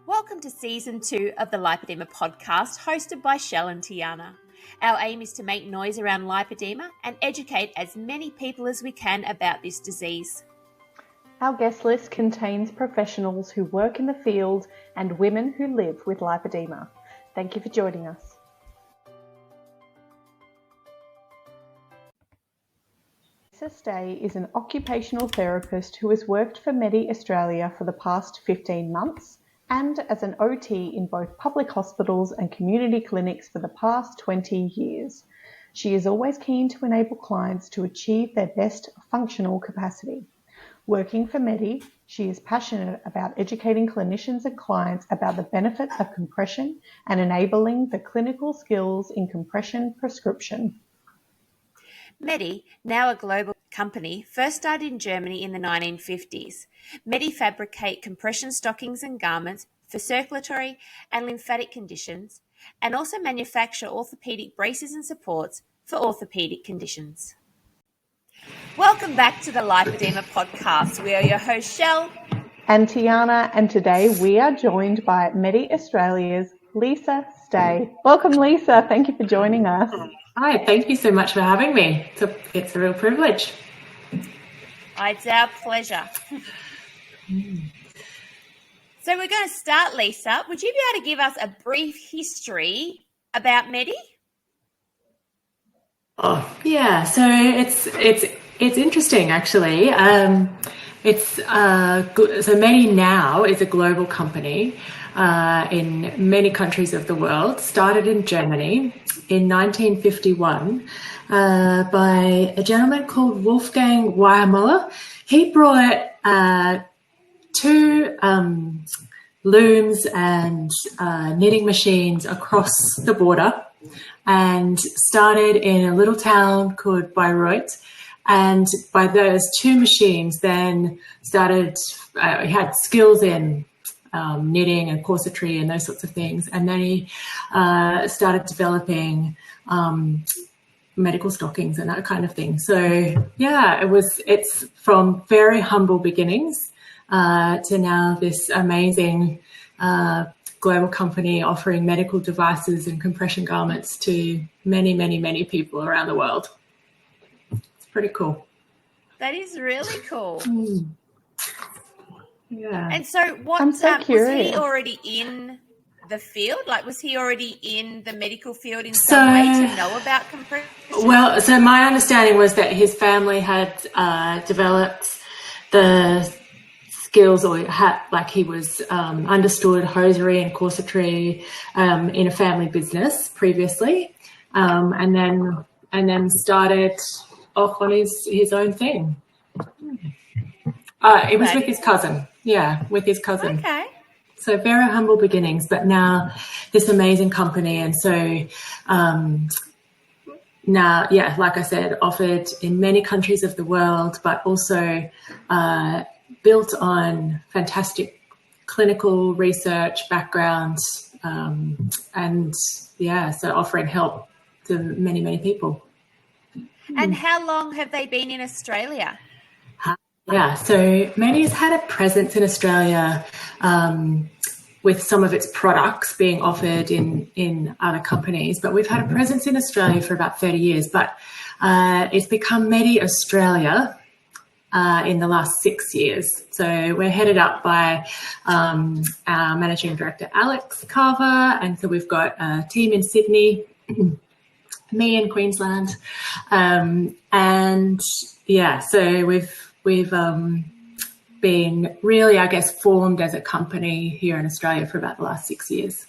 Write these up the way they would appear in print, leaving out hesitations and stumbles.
Welcome to Season 2 of the Lipoedema podcast, hosted by Shell and Tiana. Our aim is to make noise around lipedema and educate as many people as we can about this disease. Our guest list contains professionals who work in the field and women who live with lipedema. Thank you for joining us. Lisa Stay is an occupational therapist who has worked for Medi Australia for the past 15 months and as an OT in both public hospitals and community clinics for the past 20 years. She is always keen to enable clients to achieve their best functional capacity. Working for Medi, she is passionate about educating clinicians and clients about the benefits of compression and enabling the clinical skills in compression prescription. Medi, now a global company, first started in Germany in the 1950s. Medi fabricate compression stockings and garments for circulatory and lymphatic conditions and also manufacture orthopedic braces and supports for orthopedic conditions. Welcome back to the Lipoedema podcast. We are your hosts, Shell and Tiana, and today we are joined by Medi Australia's Lisa Stay. Welcome, Lisa. Thank you for joining us. Hi, thank you so much for having me. It's a real privilege. It's our pleasure. So we're going to start, Lisa. Would you be able to give us a brief history about Medi? Oh, yeah. So it's interesting, actually. So Medi now is a global company in many countries of the world. Started in Germany in 1951 by a gentleman called Wolfgang Weiermuller. He brought two looms and knitting machines across the border and started in a little town called Bayreuth. And by those two machines then started, he had skills in knitting and corsetry and those sorts of things. And then he started developing medical stockings and that kind of thing. So yeah, it's from very humble beginnings to now this amazing global company offering medical devices and compression garments to many, many, many people around the world. It's pretty cool. That is really cool. Yeah. And so I'm so curious. Was he already in the field? Like, was he already in the medical field in some way to know about compression? Well, so my understanding was that his family had developed the skills, or he was understood hosiery and corsetry in a family business previously, and then started off on his own thing. It was with his cousin. Yeah, with his cousin. Okay. So very humble beginnings, but now this amazing company. And so now, yeah, like I said, offered in many countries of the world, but also built on fantastic clinical research backgrounds, and yeah, so offering help to many, many people. And how long have they been in Australia? Yeah, so Medi's had a presence in Australia with some of its products being offered in other companies, but we've had a presence in Australia for about 30 years, but it's become Medi Australia in the last 6 years. So we're headed up by our Managing Director, Alex Carver, and so we've got a team in Sydney, me in Queensland, and yeah, so we've been really, I guess, formed as a company here in Australia for about the last 6 years.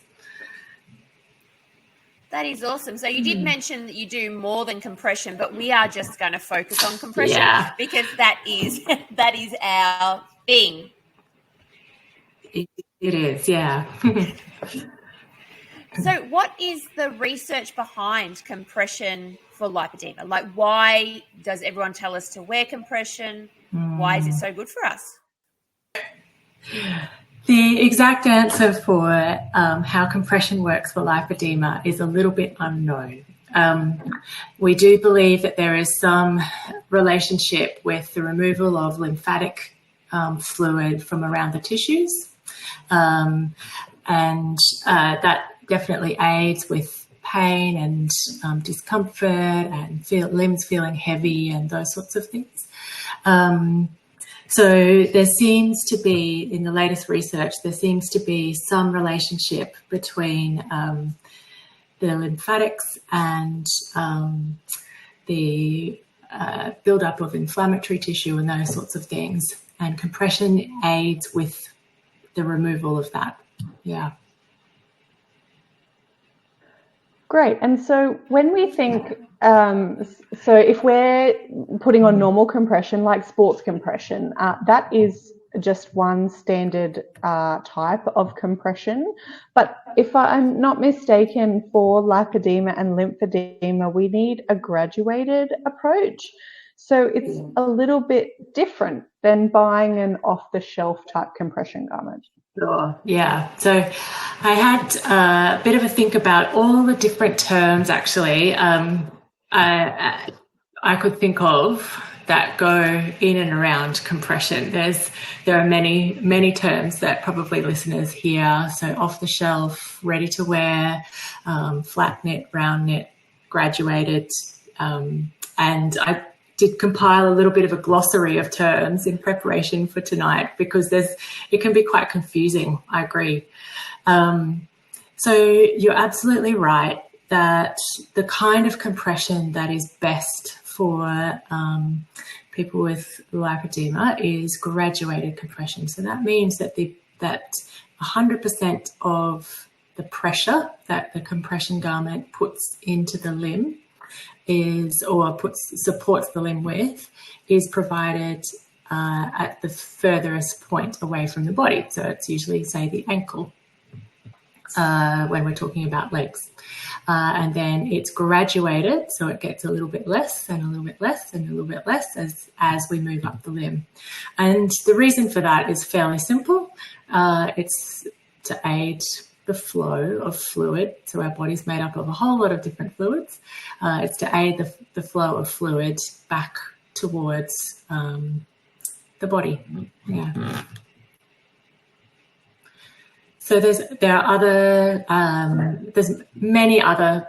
That is awesome. So you did mention that you do more than compression, but we are just going to focus on compression because that is our thing. It is, yeah. So what is the research behind compression for lipedema? Like, why does everyone tell us to wear compression? Why is it so good for us? The exact answer for how compression works for lipedema is a little bit unknown. We do believe that there is some relationship with the removal of lymphatic fluid from around the tissues And that definitely aids with pain and discomfort and limbs feeling heavy and those sorts of things. So there seems to be, in the latest research, there seems to be some relationship between the lymphatics and the buildup of inflammatory tissue and those sorts of things. And compression aids with the removal of that. Yeah. Great. And so when we think, so if we're putting on normal compression, like sports compression, that is just one standard type of compression. But if I'm not mistaken, for lipedema and lymphedema, we need a graduated approach. So it's a little bit different than buying an off-the-shelf type compression garment. Sure. Yeah. So I had a bit of a think about all the different terms, actually, I could think of that go in and around compression. There are many terms that probably listeners hear. So off the shelf, ready to wear, flat knit, round knit, graduated, and I did compile a little bit of a glossary of terms in preparation for tonight because it can be quite confusing. I agree. So you're absolutely right that the kind of compression that is best for people with lipedema is graduated compression. So that means that 100% of the pressure that the compression garment puts into the limb supports the limb with is provided at the furthest point away from the body. So it's usually, say, the ankle when we're talking about legs. And then it's graduated, so it gets a little bit less and a little bit less and a little bit less as we move up the limb. And the reason for that is fairly simple. It's to aid the flow of fluid. So our body's made up of a whole lot of different fluids. It's to aid the flow of fluid back towards the body. Yeah. So there's many other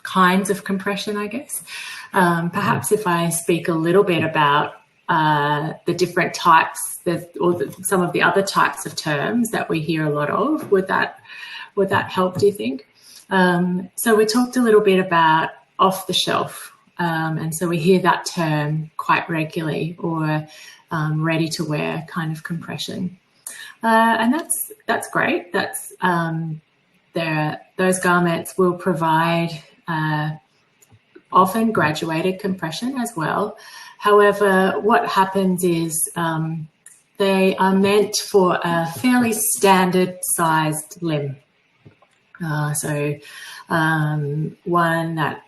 kinds of compression, I guess. Perhaps if I speak a little bit about the different types some of the other types of terms that we hear a lot of, would that help, do you think? So we talked a little bit about off the shelf. And so we hear that term quite regularly, or ready to wear kind of compression. And that's great. Those garments will provide often graduated compression as well. However, what happens is they are meant for a fairly standard sized limb. So one that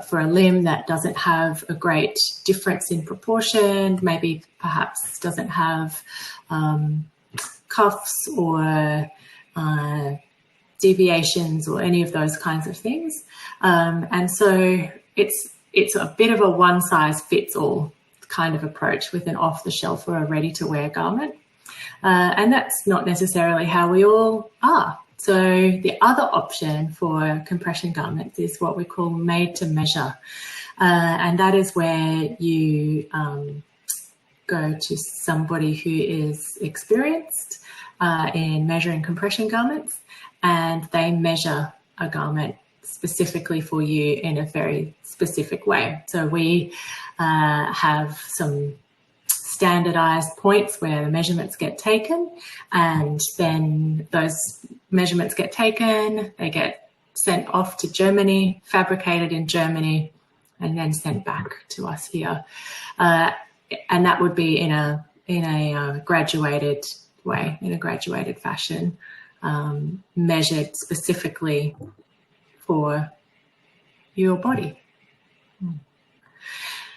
for a limb that doesn't have a great difference in proportion, maybe perhaps doesn't have cuffs or deviations or any of those kinds of things. And so it's a bit of a one size fits all kind of approach with an off the shelf or a ready to wear garment. And that's not necessarily how we all are. So the other option for compression garments is what we call made to measure. And that is where you go to somebody who is experienced in measuring compression garments, and they measure a garment specifically for you in a very specific way. So we have some standardized points where the measurements get taken, and then those measurements get taken, they get sent off to Germany, fabricated in Germany, and then sent back to us here. And that would be in a graduated way, in a graduated fashion, measured specifically for your body.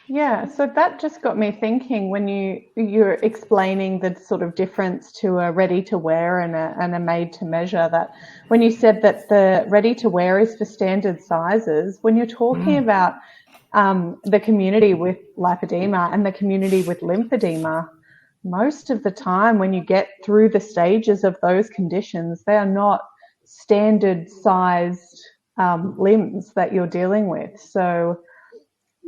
Yeah, so that just got me thinking when you're explaining the sort of difference to a ready to wear and a made to measure, that when you said that the ready to wear is for standard sizes, when you're talking about the community with lipedema and the community with lymphedema, most of the time when you get through the stages of those conditions, they are not standard sized limbs that you're dealing with. So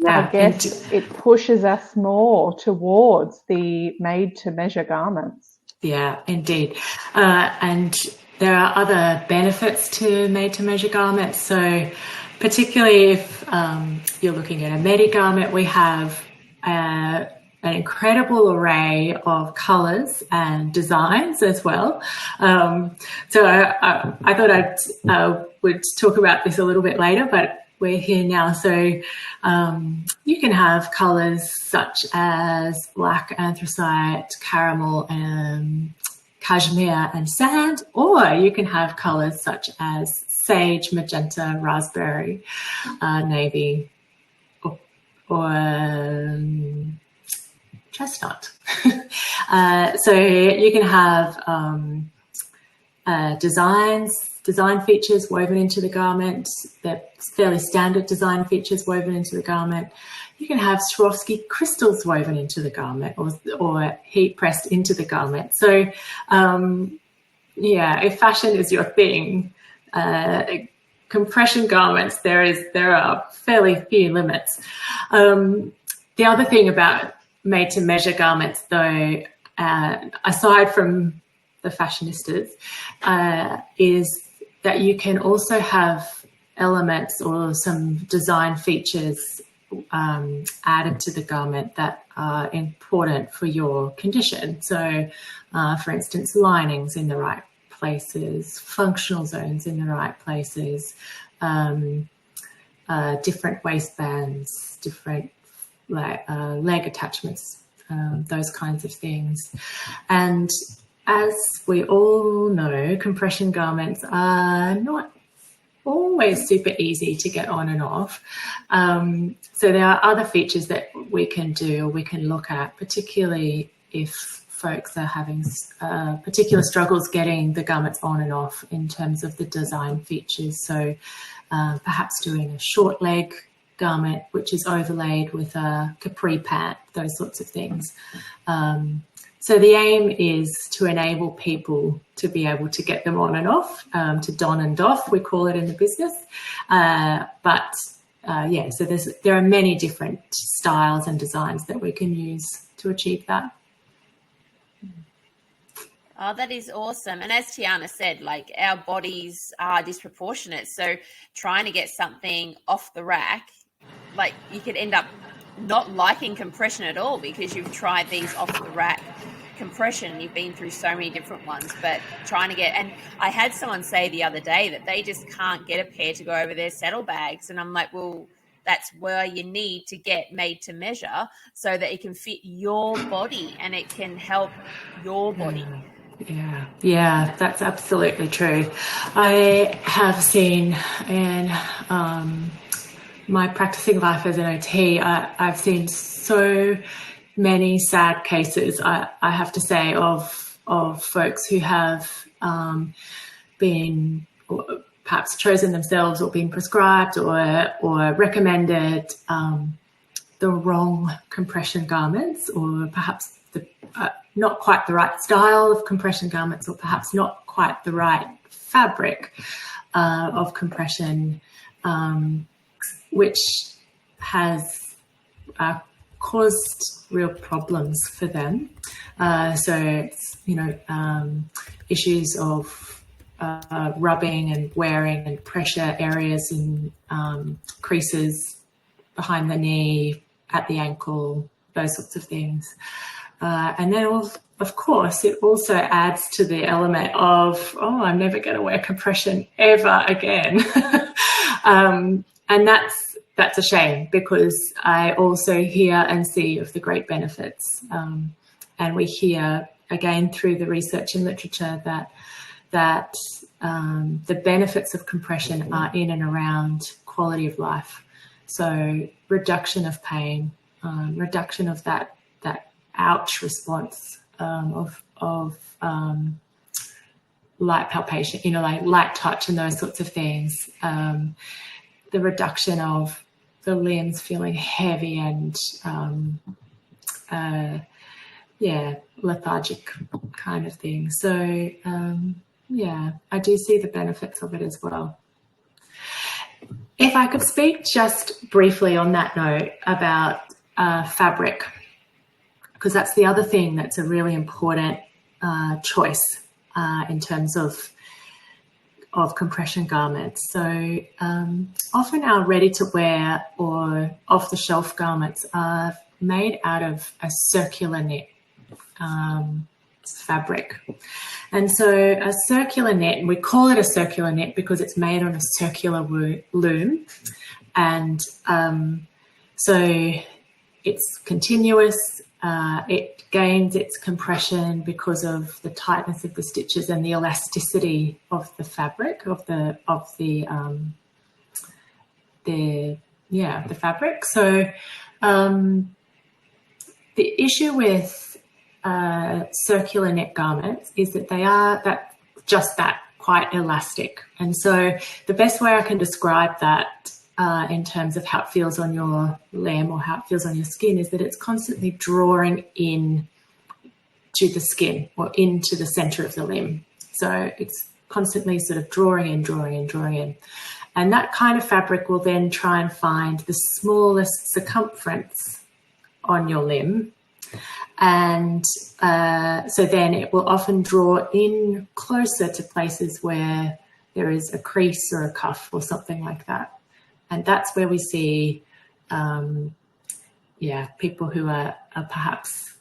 I guess it pushes us more towards the made to measure garments. Yeah, indeed. And there are other benefits to made to measure garments. So particularly if you're looking at a medi garment, we have an incredible array of colours and designs as well. So I thought I would talk about this a little bit later, but we're here now. So you can have colours such as black, anthracite, caramel, cashmere and sand, or you can have colours such as sage, magenta, raspberry, navy, or chestnut. So you can have design features woven into the garment. They're fairly standard design features woven into the garment. You can have Swarovski crystals woven into the garment or heat pressed into the garment. So yeah, if fashion is your thing, compression garments, there are fairly few limits. The other thing about made to measure garments though, aside from the fashionistas, is that you can also have elements or some design features added to the garment that are important for your condition. So, for instance, linings in the right places, functional zones in the right places, different waistbands, different leg attachments, those kinds of things. And as we all know, compression garments are not always super easy to get on and off. So there are other features that we can do, we can look at, particularly if folks are having particular struggles getting the garments on and off in terms of the design features. So perhaps doing a short leg garment, which is overlaid with a capri pant, those sorts of things. So the aim is to enable people to be able to get them on and off, to don and doff, we call it in the business. Yeah, so there are many different styles and designs that we can use to achieve that. Oh, that is awesome. And as Tiana said, like our bodies are disproportionate. So trying to get something off the rack, like you could end up not liking compression at all because you've tried these off the rack compression. You've been through so many different ones, but trying to get, and I had someone say the other day that they just can't get a pair to go over their saddlebags. And I'm like, well, that's where you need to get made to measure so that it can fit your body and it can help your body. Yeah, that's absolutely true. I have seen in my practicing life as an OT, I've seen so many sad cases, I have to say, of folks who have been perhaps chosen themselves or been prescribed or recommended the wrong compression garments, or perhaps not quite the right style of compression garments, or perhaps not quite the right fabric of compression, which has caused real problems for them. So it's, issues of rubbing and wearing and pressure areas in creases behind the knee, at the ankle, those sorts of things. And then, of course, it also adds to the element of, I'm never going to wear compression ever again. And that's a shame, because I also hear and see of the great benefits. And we hear, again, through the research and literature that the benefits of compression are in and around quality of life. So reduction of pain, reduction of that ouch response of light palpation, like light touch and those sorts of things. The reduction of the limbs feeling heavy and lethargic kind of thing. So I do see the benefits of it as well. If I could speak just briefly on that note about fabric, because that's the other thing that's a really important choice in terms of compression garments. So often our ready-to-wear or off-the-shelf garments are made out of a circular knit fabric. And so a circular knit, we call it a circular knit because it's made on a circular loom. And so it's continuous. It gains its compression because of the tightness of the stitches and the elasticity of the fabric of the fabric. So the issue with circular knit garments is that they are quite elastic. And so the best way I can describe that in terms of how it feels on your limb or how it feels on your skin is that it's constantly drawing in to the skin or into the center of the limb. So it's constantly sort of drawing in. And that kind of fabric will then try and find the smallest circumference on your limb. And so then it will often draw in closer to places where there is a crease or a cuff or something like that. And that's where we see, people who are perhaps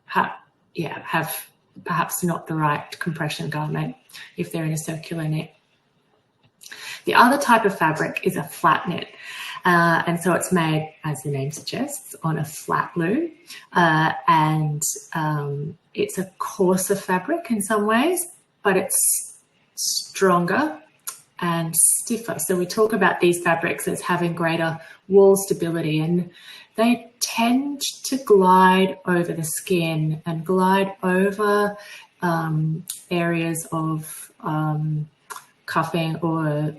have perhaps not the right compression garment if they're in a circular knit. The other type of fabric is a flat knit. And so it's made, as the name suggests, on a flat loom. And it's a coarser fabric in some ways, but it's stronger and stiffer. So we talk about these fabrics as having greater wall stability, and they tend to glide over the skin and glide over areas of cuffing or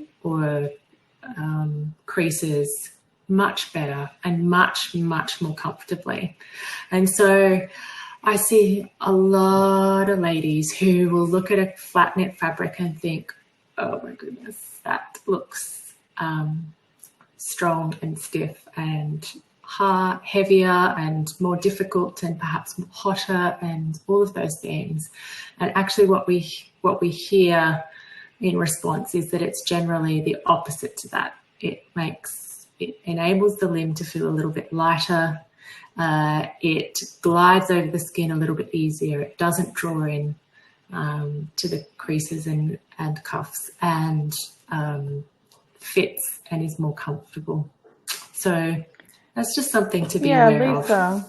creases much better and much more comfortably. And so I see a lot of ladies who will look at a flat knit fabric and think, oh my goodness, that looks strong and stiff and heavier and more difficult and perhaps hotter and all of those things. And actually what we hear in response is that it's generally the opposite to that. It enables the limb to feel a little bit lighter. It glides over the skin a little bit easier. It doesn't draw in to the creases and cuffs, and fits and is more comfortable. So that's just something to be aware Lisa. of.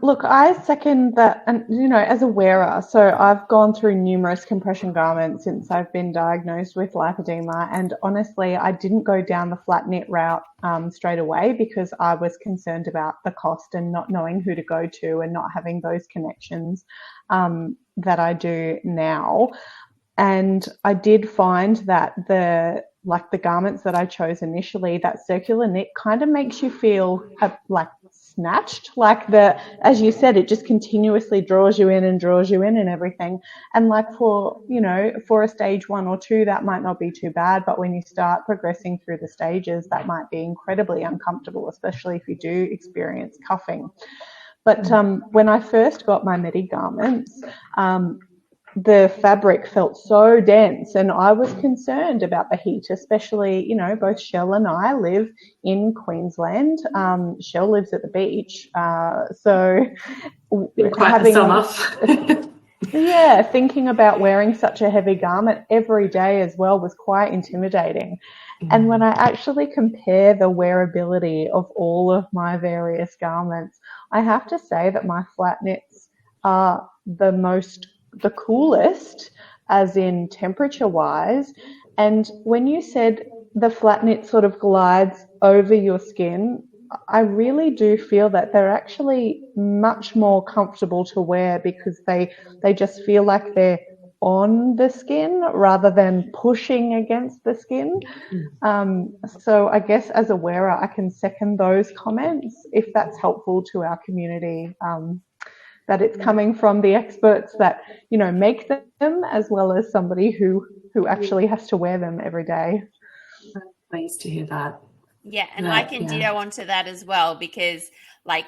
Look, I second that. And, as a wearer, so I've gone through numerous compression garments since I've been diagnosed with lipedema. And honestly, I didn't go down the flat knit route straight away because I was concerned about the cost and not knowing who to go to and not having those connections that I do now. And I did find that the garments that I chose initially, that circular knit kind of makes you feel snatched, as you said, it just continuously draws you in and everything. And for a stage 1 or 2, that might not be too bad, but when you start progressing through the stages, that might be incredibly uncomfortable, especially if you do experience cuffing. But when I first got my medi garments, the fabric felt so dense, and I was concerned about the heat, especially, both Shell and I live in Queensland. Shell lives at the beach. So quite the summer. Thinking about wearing such a heavy garment every day as well was quite intimidating. And when I actually compare the wearability of all of my various garments, I have to say that my flat knits are the coolest, as in temperature wise. And when you said the flat knit sort of glides over your skin, I really do feel that they're actually much more comfortable to wear because they just feel like they're on the skin rather than pushing against the skin. So I guess as a wearer, I can second those comments if that's helpful to our community, that it's coming from the experts that, you know, make them, as well as somebody who actually has to wear them every day. I'm pleased to hear that. Yeah, and I can ditto onto that as well, because like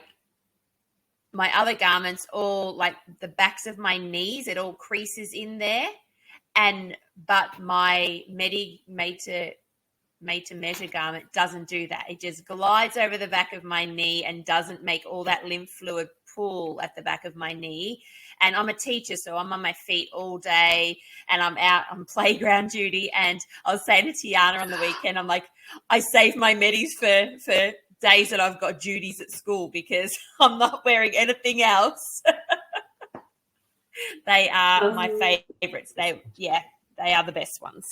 my other garments, all like the backs of my knees, it all creases in there, but my medi made to measure garment doesn't do that. It just glides over the back of my knee and doesn't make all that lymph fluid pool at the back of my knee. And I'm a teacher, so I'm on my feet all day and I'm out on playground duty. And I was saying to Tiana on the weekend, I'm like, I save my medis for days that I've got duties at school because I'm not wearing anything else. They are my favorites. They are the best ones.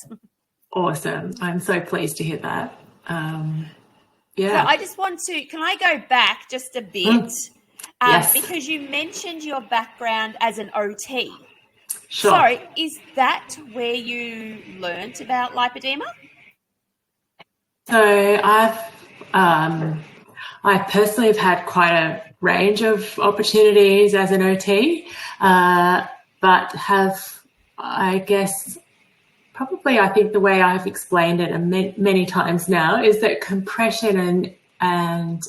Awesome. I'm so pleased to hear that. So I just want to, can I go back just a bit? Yes. Because you mentioned your background as an OT. Sure. Sorry, is that where you learnt about lipedema? So I personally have had quite a range of opportunities as an OT, but have, I guess, probably I think the way I've explained it many times now is that compression and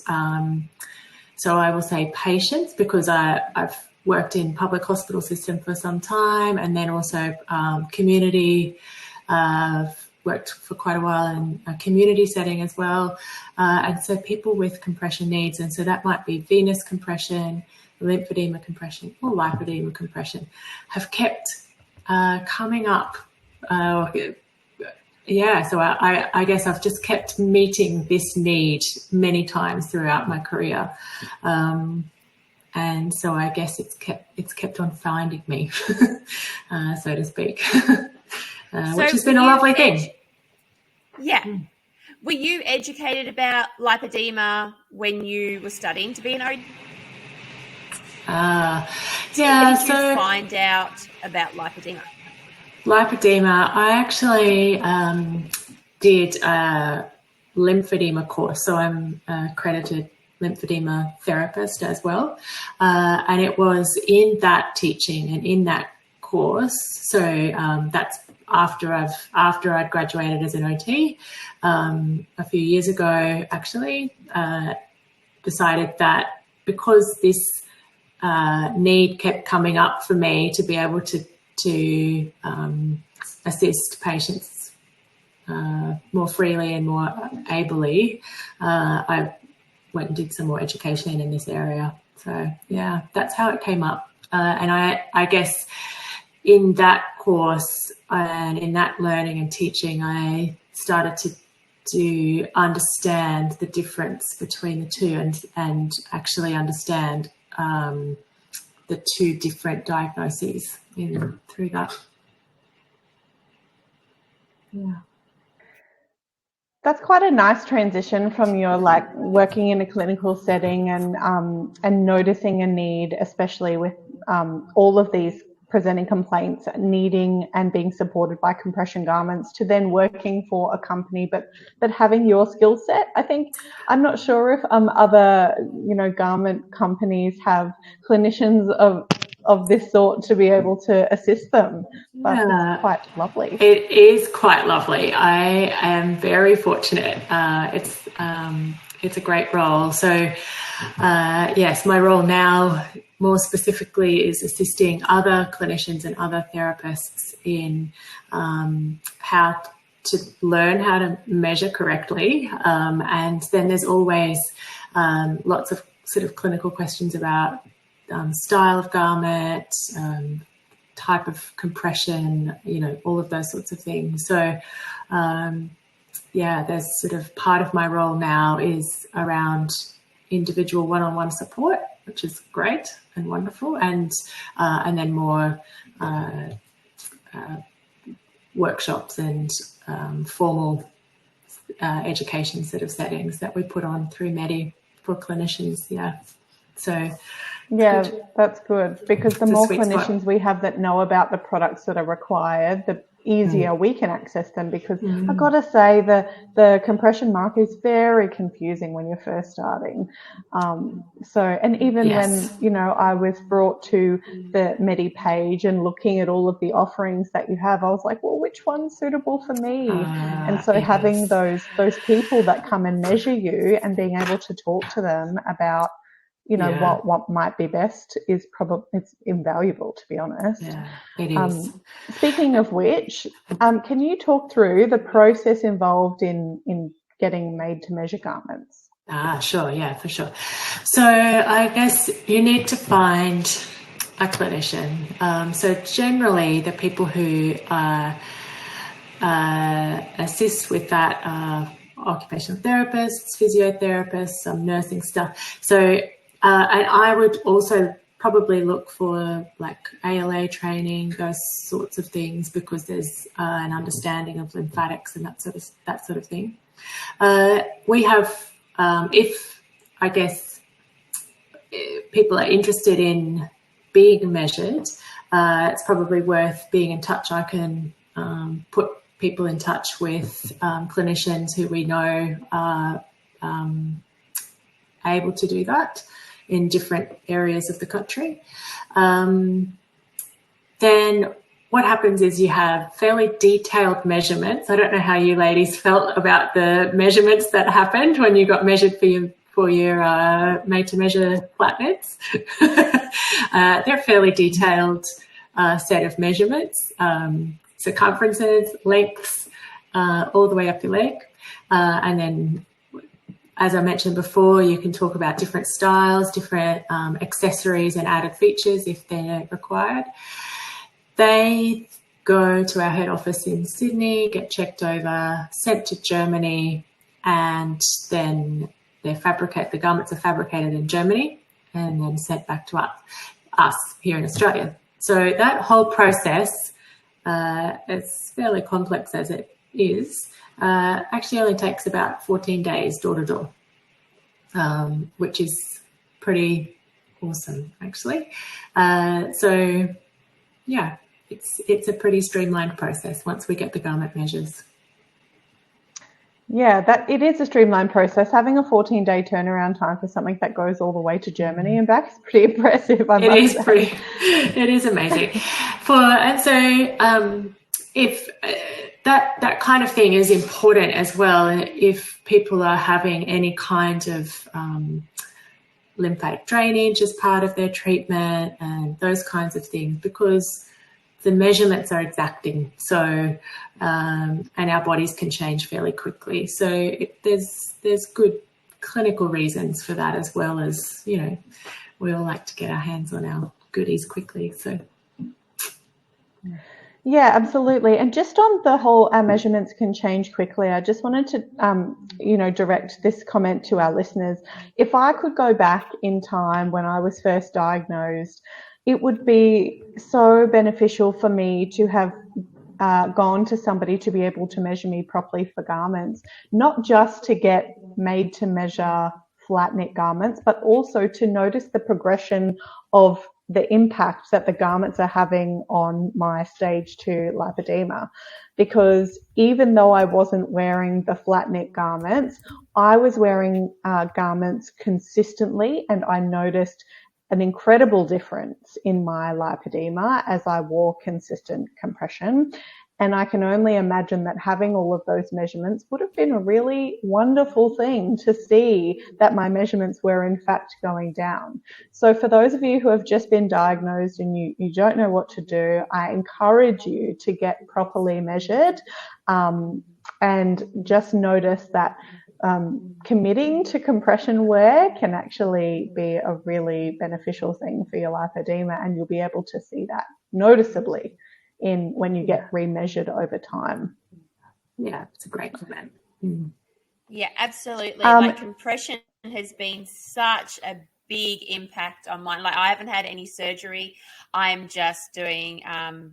so I will say patience, because I've worked in public hospital system for some time, and then also community. I've worked for quite a while in a community setting as well. And so people with compression needs, and so that might be venous compression, lymphedema compression, or lipedema compression, have kept coming up. So I guess I've just kept meeting this need many times throughout my career. And so I guess it's kept on finding me, so to speak, which has been a lovely thing. Yeah. Were you educated about lipedema when you were studying to be an OT? How did you find out about lipedema? Lipedema, I actually did a lymphedema course, so I'm an accredited lymphedema therapist as well, and it was in that teaching and in that course. So that's after I'd graduated as an OT a few years ago. Actually, decided that because this need kept coming up for me to be able to assist patients more freely and more ably, I went and did some more education in this area. So yeah, that's how it came up. And I guess in that course and in that learning and teaching, I started to understand the difference between the two and actually understand the two different diagnoses through that. Yeah. That's quite a nice transition from your working in a clinical setting and noticing a need, especially with all of these presenting complaints, needing and being supported by compression garments, to then working for a company, but having your skill set. I think, I'm not sure if other garment companies have clinicians of this sort to be able to assist them, but it's quite lovely. It is quite lovely. I am very fortunate. It's a great role. So yes, my role now more specifically is assisting other clinicians and other therapists in how to learn how to measure correctly. And then there's always lots of sort of clinical questions about style of garment, type of compression, all of those sorts of things. So, there's sort of part of my role now is around individual one-on-one support, which is great and wonderful, and then more workshops and formal education sort of settings that we put on through Medi for clinicians. Yeah. So Yeah, that's good, because the it's a more sweet spot. clinicians we have that know about the products that are required, the easier we can access them. Because I've got to say, the compression market is very confusing when you're first starting. And even Yes. when, I was brought to the Medi page and looking at all of the offerings that you have, I was like, well, which one's suitable for me? And so It having is. those people that come and measure you and being able to talk to them about Yeah. what might be best is it's invaluable, to be honest. Yeah, it is. Speaking of which, can you talk through the process involved in getting made to measure garments? Sure. Yeah, for sure. So I guess you need to find a clinician. So generally the people who assist with that are occupational therapists, physiotherapists, some nursing stuff. So and I would also probably look for like ALA training, those sorts of things, because there's an understanding of lymphatics and that sort of thing. We have, if I guess people are interested in being measured, it's probably worth being in touch. I can put people in touch with clinicians who we know are able to do that in different areas of the country. Then what happens is you have fairly detailed measurements. I don't know how you ladies felt about the measurements that happened when you got measured for your made to measure flat nets. They're a fairly detailed set of measurements, circumferences, lengths, all the way up your leg. And then, as I mentioned before, you can talk about different styles, different accessories and added features if they're required. They go to our head office in Sydney, get checked over, sent to Germany, and then the garments are fabricated in Germany and then sent back to us here in Australia. So that whole process, as fairly complex as it is, actually only takes about 14 days door to door, which is pretty awesome, actually. So yeah, it's a pretty streamlined process once we get the garment measures. Yeah, that it is a streamlined process. Having a 14-day turnaround time for something that goes all the way to Germany and back is pretty impressive, I must say. It is amazing. If that kind of thing is important as well, if people are having any kind of lymphatic drainage as part of their treatment and those kinds of things, because the measurements are exacting. So, and our bodies can change fairly quickly. So there's good clinical reasons for that, as well as, we all like to get our hands on our goodies quickly. So. Yeah, absolutely. And just on the whole, our measurements can change quickly, I just wanted to, direct this comment to our listeners. If I could go back in time when I was first diagnosed, it would be so beneficial for me to have gone to somebody to be able to measure me properly for garments, not just to get made to measure flat knit garments, but also to notice the progression of the impact that the garments are having on my stage 2 lipedema. Because even though I wasn't wearing the flat knit garments, I was wearing garments consistently, and I noticed an incredible difference in my lipedema as I wore consistent compression. And I can only imagine that having all of those measurements would have been a really wonderful thing to see, that my measurements were in fact going down. So for those of you who have just been diagnosed and you don't know what to do, I encourage you to get properly measured, and just notice that committing to compression wear can actually be a really beneficial thing for your lipedema, and you'll be able to see that noticeably when you get remeasured over time. Yeah, it's a great comment. Mm. Yeah, absolutely. Like compression has been such a big impact on mine. Like I haven't had any surgery. I'm just doing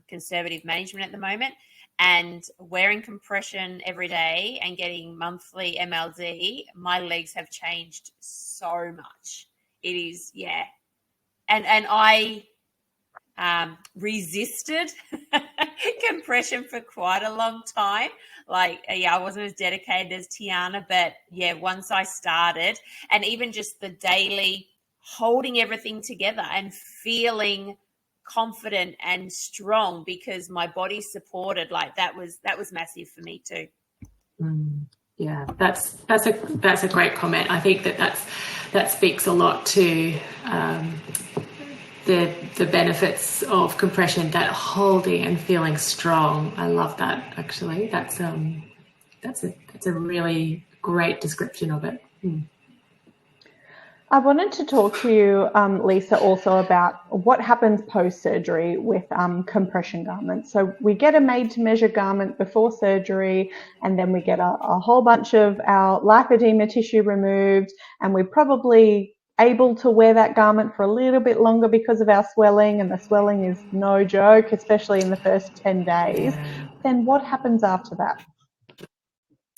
conservative management at the moment, and wearing compression every day and getting monthly MLD, my legs have changed so much it is, yeah. And I resisted compression for quite a long time. Like, yeah, I wasn't as dedicated as Tiana, but yeah, once I started, and even just the daily holding everything together and feeling confident and strong because my body supported, like that was massive for me too. Yeah, that's a great comment. I think that speaks a lot to the benefits of compression, that holding and feeling strong. I love that, actually. That's a really great description of it. I wanted to talk to you, Lisa, also about what happens post-surgery with compression garments. So we get a made-to-measure garment before surgery, and then we get a whole bunch of our lipedema tissue removed, and we're probably able to wear that garment for a little bit longer because of our swelling, and the swelling is no joke, especially in the first 10 days. Then what happens after that?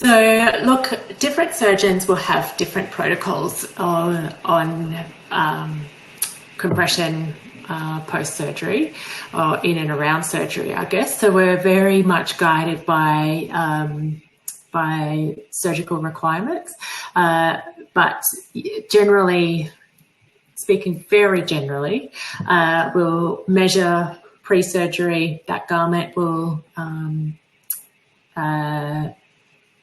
So, look, different surgeons will have different protocols on compression post-surgery or in and around surgery, I guess. So we're very much guided by surgical requirements. But generally, speaking very generally, we'll measure pre-surgery. That garment will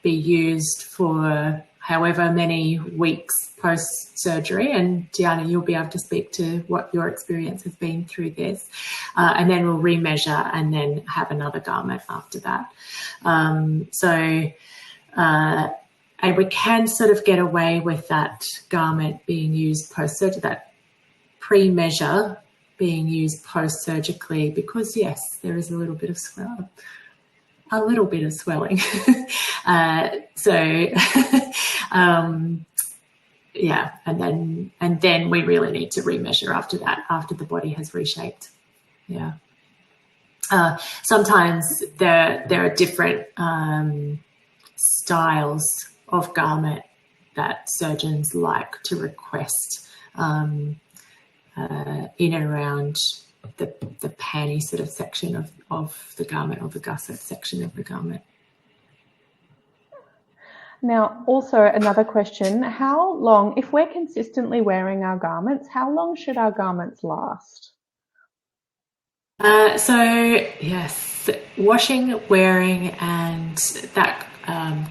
be used for however many weeks post-surgery, and Tiana, you'll be able to speak to what your experience has been through this, and then we'll remeasure and then have another garment after that. And we can sort of get away with that garment being used post-surgery, that pre-measure being used post-surgically, because yes, there is a little bit of swelling. Yeah, and then we really need to remeasure after that, after the body has reshaped. Yeah. Sometimes there are different styles of garment that surgeons like to request in and around the panty sort of section of the garment, or the gusset section of the garment. Now, also another question, how long, if we're consistently wearing our garments, how long should our garments last? So yes, washing, wearing, and that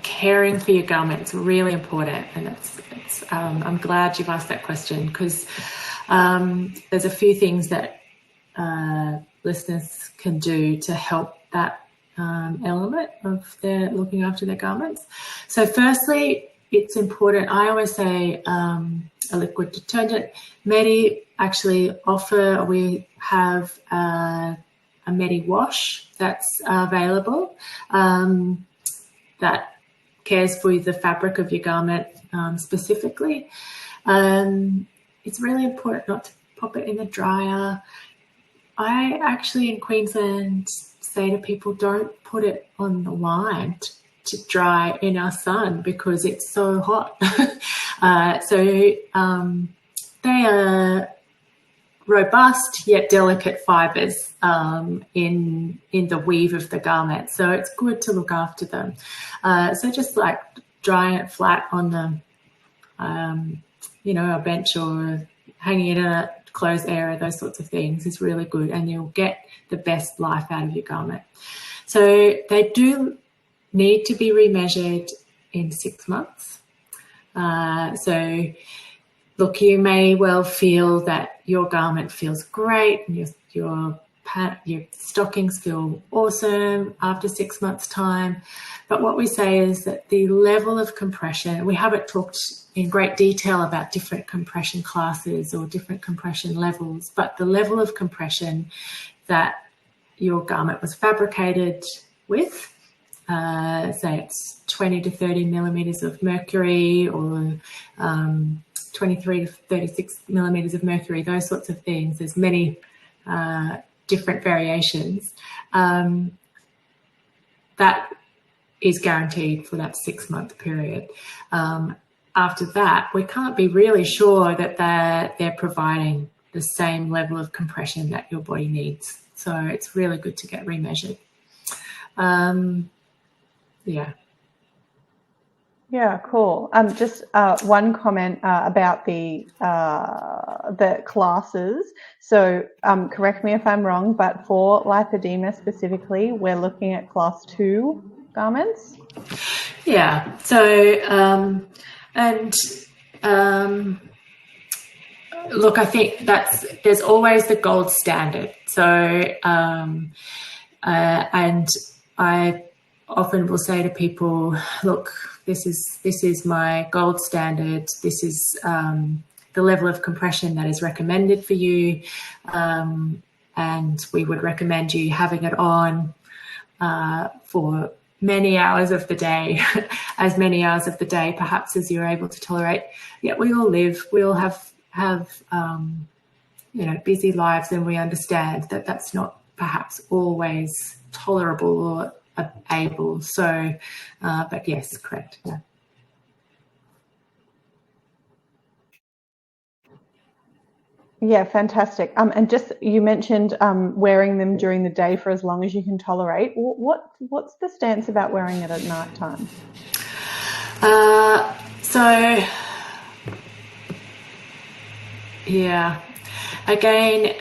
caring for your garments is really important. And I'm glad you've asked that question, because there's a few things that listeners can do to help that element of their looking after their garments. So firstly, it's important, I always say a liquid detergent. Medi actually we have a Medi wash that's available that cares for the fabric of your garment specifically. It's really important not to pop it in the dryer. I actually in Queensland say to people, don't put it on the line to dry in our sun because it's so hot. They are robust yet delicate fibres in the weave of the garment, so it's good to look after them. So just like drying it flat on a bench or hanging it in a closed area, those sorts of things is really good, and you'll get the best life out of your garment. So they do need to be remeasured in 6 months. So look, you may well feel that your garment feels great and your stockings feel awesome after 6 months' time. But what we say is that the level of compression, we haven't talked in great detail about different compression classes or different compression levels, but the level of compression that your garment was fabricated with, say it's 20 to 30 millimeters of mercury, or 23 to 36 millimeters of mercury, those sorts of things. There's many different variations. That is guaranteed for that 6 month period. after that, we can't be really sure that they're providing the same level of compression that your body needs. So it's really good to get remeasured. Yeah. Yeah, cool. Just one comment about the classes. So correct me if I'm wrong, but for lipedema specifically, we're looking at class 2 garments. Yeah. So look, I think there's always the gold standard. So and I often will say to people, look, this is my gold standard. This is the level of compression that is recommended for you, and we would recommend you having it on for many hours of the day, as many hours of the day perhaps as you're able to tolerate. Yet we all live, we all have busy lives, and we understand that that's not perhaps always tolerable or able. So, but yes, correct. Yeah. Yeah, fantastic. And just you mentioned wearing them during the day for as long as you can tolerate. What's the stance about wearing it at night time? So, yeah, again,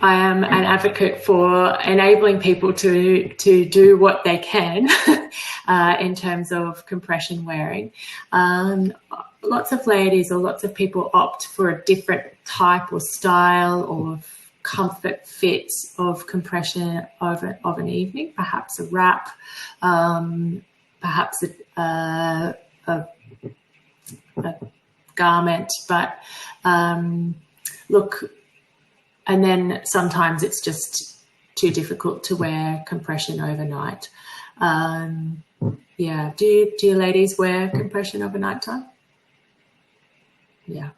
I am an advocate for enabling people to do what they can in terms of compression wearing. Lots of ladies or lots of people opt for a different type or style or comfort fit of compression of an evening, perhaps a wrap, perhaps a garment, but look, and then sometimes it's just too difficult to wear compression overnight. Yeah, do you ladies wear compression overnight time? Yeah.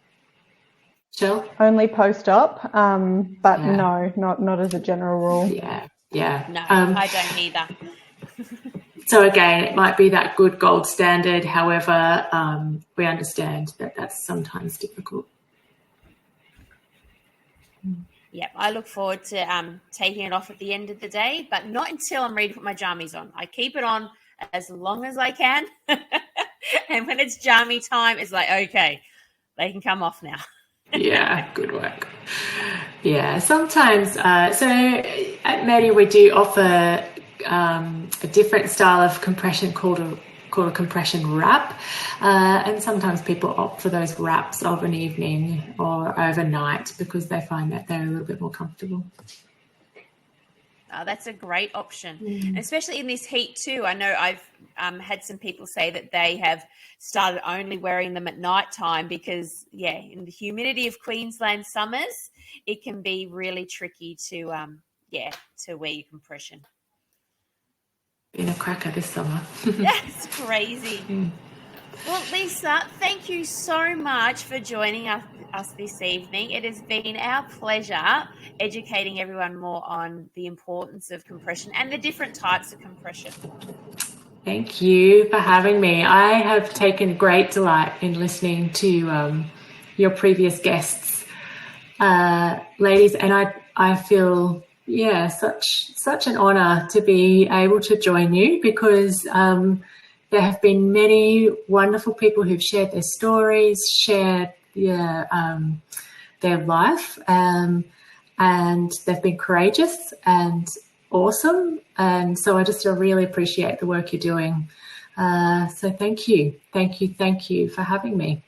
Jill? Only post-op, but Yeah. no, not as a general rule. Yeah, yeah. No, I don't either. So again, it might be that good gold standard. However, we understand that that's sometimes difficult. Yep, I look forward to taking it off at the end of the day, but not until I'm ready to put my jammies on. I keep it on as long as I can. And when it's jammy time, it's like, okay, they can come off now. Yeah, good work. Yeah, sometimes, so at Medi we do offer a different style of compression called a compression wrap, and sometimes people opt for those wraps of an evening or overnight because they find that they're a little bit more comfortable. Oh, that's a great option, especially in this heat too. I know I've had some people say that they have started only wearing them at night time because, yeah, in the humidity of Queensland summers, it can be really tricky to wear your compression. Been a cracker this summer. That's crazy. Well, Lisa, thank you so much for joining us this evening. It has been our pleasure educating everyone more on the importance of compression and the different types of compression. Thank you for having me. I have taken great delight in listening to your previous guests, ladies, and I feel such an honour to be able to join you because there have been many wonderful people who've shared their stories, shared their life, and they've been courageous and awesome. And so I just really appreciate the work you're doing. So thank you for having me.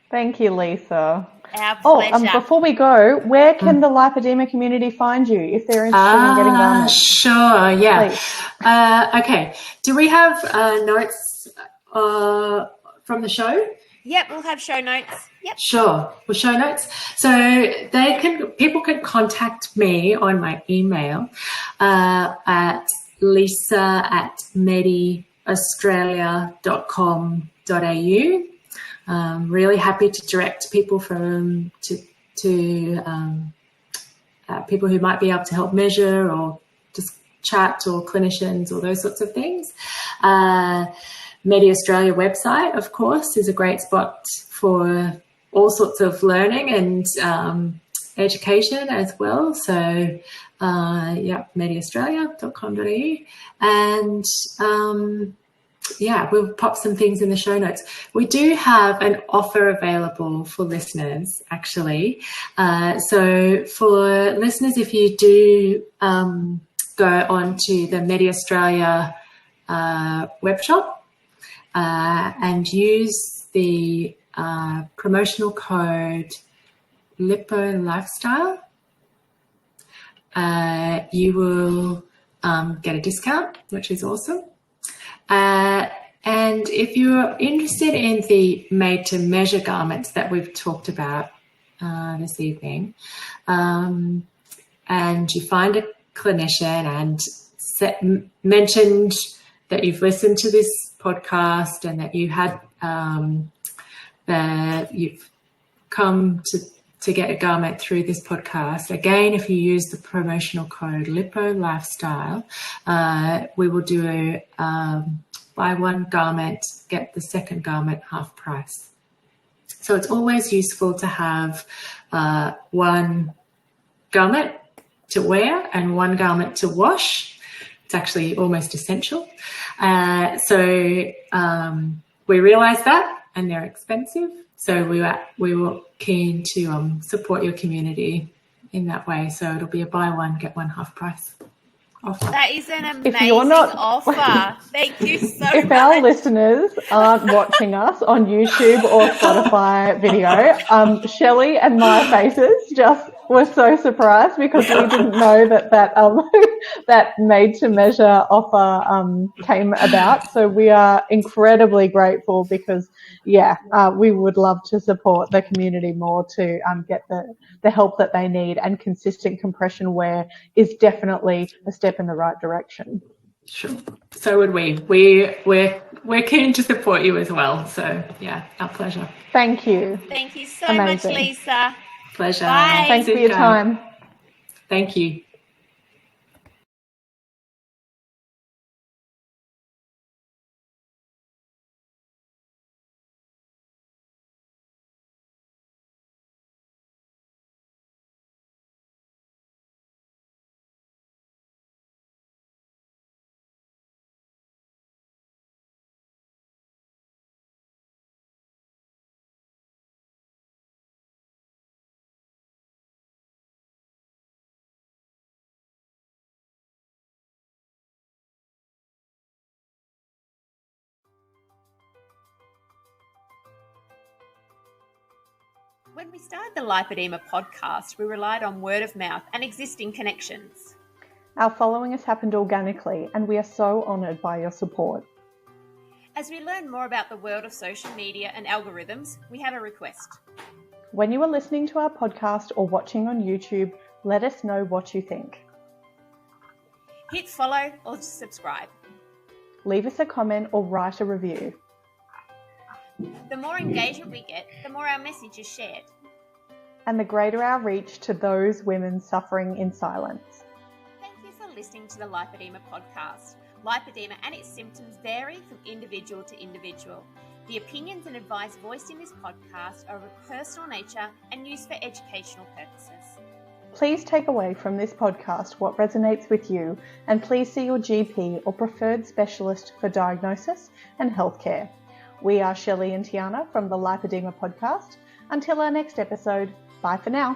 Thank you, Lisa. Our pleasure. Before we go, where can the Lipoedema community find you if they're interested in getting garments? Sure, yeah. Okay. Do we have notes from the show? Yep, we'll have show notes. Yep. Sure, we'll show notes. So people can contact me on my email at lisa@mediaustralia.com.au. Really happy to direct people to people who might be able to help measure or just chat, or clinicians or those sorts of things. Medi Australia website, of course, is a great spot for all sorts of learning and education as well. So, mediaustralia.com.au. And we'll pop some things in the show notes. We do have an offer available for listeners, actually. So for listeners, if you do go onto the Medi Australia web shop and use the promotional code LipoLifestyle, you will get a discount, which is awesome. And if you're interested in the made-to-measure garments that we've talked about this evening, and you find a clinician and mentioned that you've listened to this podcast and that you had that you've come to get a garment through this podcast. Again, if you use the promotional code LipoLifestyle, we will do a buy one garment, get the second garment half price. So it's always useful to have one garment to wear and one garment to wash. It's actually almost essential. So we realize that, and they're expensive. So we were keen to support your community in that way. So it'll be a buy one, get one half price offer. That is an amazing offer. Thank you so much. If our listeners aren't watching us on YouTube or Spotify video, Shelley and my faces just were so surprised because we didn't know that made-to-measure offer came about. So we are incredibly grateful because, we would love to support the community more to get the help that they need, and consistent compression wear is definitely a step in the right direction. Sure. So would we. We're keen to support you as well. So our pleasure. Thank you. Thank you so much, Lisa. Pleasure. Bye. Thanks for your time. Thank you. When we started the Lipoedema podcast, we relied on word of mouth and existing connections. Our following has happened organically, and we are so honoured by your support. As we learn more about the world of social media and algorithms, we have a request. When you are listening to our podcast or watching on YouTube, let us know what you think. Hit follow or subscribe. Leave us a comment or write a review. The more engagement we get, the more our message is shared. And the greater our reach to those women suffering in silence. Thank you for listening to the Lipoedema podcast. Lipoedema and its symptoms vary from individual to individual. The opinions and advice voiced in this podcast are of a personal nature and used for educational purposes. Please take away from this podcast what resonates with you, and please see your GP or preferred specialist for diagnosis and healthcare. We are Shelley and Tiana from the Lipoedema podcast. Until our next episode, bye for now.